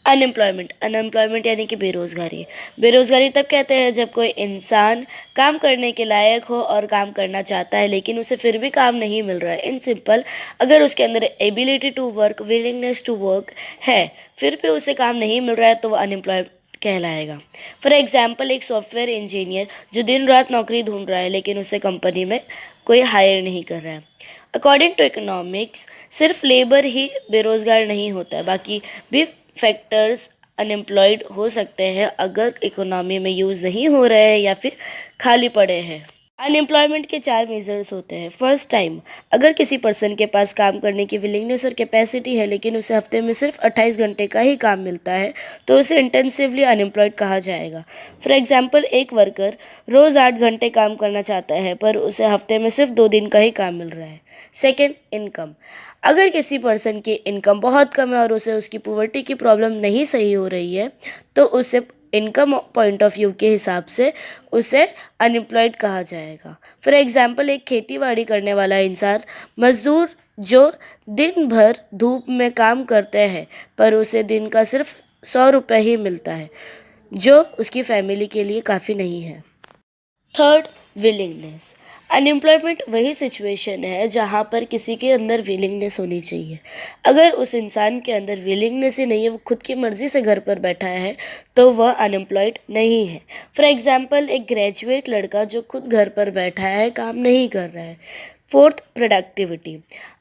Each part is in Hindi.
अनएम्प्लॉयमेंट अनएम्प्लॉयमेंट यानी कि बेरोज़गारी। बेरोज़गारी तब कहते हैं जब कोई इंसान काम करने के लायक हो और काम करना चाहता है लेकिन उसे फिर भी काम नहीं मिल रहा है। इन सिंपल, अगर उसके अंदर ability to work, willingness to work है, फिर भी उसे काम नहीं मिल रहा है तो वो अनएम्प्लॉय कहलाएगा। फॉर एग्जाम्पल, एक सॉफ्टवेयर इंजीनियर जो दिन रात नौकरी ढूंढ रहा है लेकिन उसे कंपनी में कोई हायर नहीं कर रहा है। अकॉर्डिंग टू इकोनॉमिक्स, सिर्फ लेबर ही बेरोज़गार नहीं होता है, बाकी भी फैक्टर्स अनएम्प्लॉयड हो सकते हैं अगर इकोनॉमी में यूज़ नहीं हो रहे हैं या फिर खाली पड़े हैं। अनएम्प्लॉयमेंट के 4 मेजर्स होते हैं। फर्स्ट टाइम, अगर किसी पर्सन के पास काम करने की विलिंगनेस और कैपेसिटी है लेकिन उसे हफ्ते में सिर्फ 28 घंटे का ही काम मिलता है तो उसे इंटेंसिवली अनएम्प्लॉयड कहा जाएगा। फॉर एग्जांपल, एक वर्कर रोज़ 8 घंटे काम करना चाहता है पर उसे हफ्ते में सिर्फ 2 दिन का ही काम मिल रहा है। Second, income. अगर किसी पर्सन की इनकम बहुत कम है और उसे उसकी पॉवर्टी की प्रॉब्लम नहीं सही हो रही है तो उसे इनकम पॉइंट ऑफ व्यू के हिसाब से उसे अनएम्प्लॉयड कहा जाएगा। फॉर एग्जांपल, एक खेतीबाड़ी करने वाला इंसान, मजदूर जो दिन भर धूप में काम करते हैं पर उसे दिन का सिर्फ 100 रुपये ही मिलता है, जो उसकी फैमिली के लिए काफ़ी नहीं है। Third, willingness. अनएम्प्लॉयमेंट वही सिचुएशन है जहाँ पर किसी के अंदर विलिंगनेस होनी चाहिए। अगर उस इंसान के अंदर विलिंगनेस ही नहीं है, वो खुद की मर्ज़ी से घर पर बैठा है, तो वह अनएम्प्लॉयड नहीं है। फॉर एग्जांपल, एक ग्रेजुएट लड़का जो खुद घर पर बैठा है, काम नहीं कर रहा है। Fourth, productivity.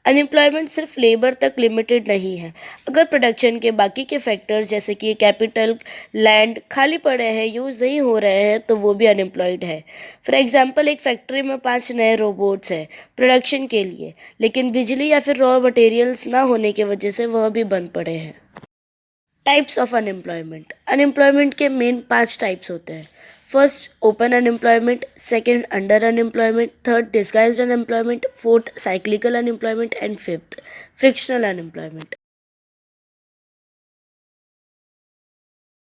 अनएम्प्लॉयमेंट सिर्फ लेबर तक लिमिटेड नहीं है। अगर प्रोडक्शन के बाकी के फैक्टर्स जैसे कि कैपिटल, लैंड खाली पड़े हैं, यूज़ नहीं हो रहे हैं, तो वो भी अनएम्प्लॉयड है। फॉर एग्जांपल, एक फैक्ट्री में 5 नए रोबोट्स हैं प्रोडक्शन के लिए, लेकिन बिजली या फिर रॉ मटेरियल्स ना होने की वजह से वह भी बंद पड़े हैं। Types of unemployment. अनएम्प्लॉयमेंट के मेन 5 टाइप्स होते हैं। First, open unemployment. Second, under unemployment. Third, disguised unemployment. Fourth, cyclical unemployment. And fifth, frictional unemployment.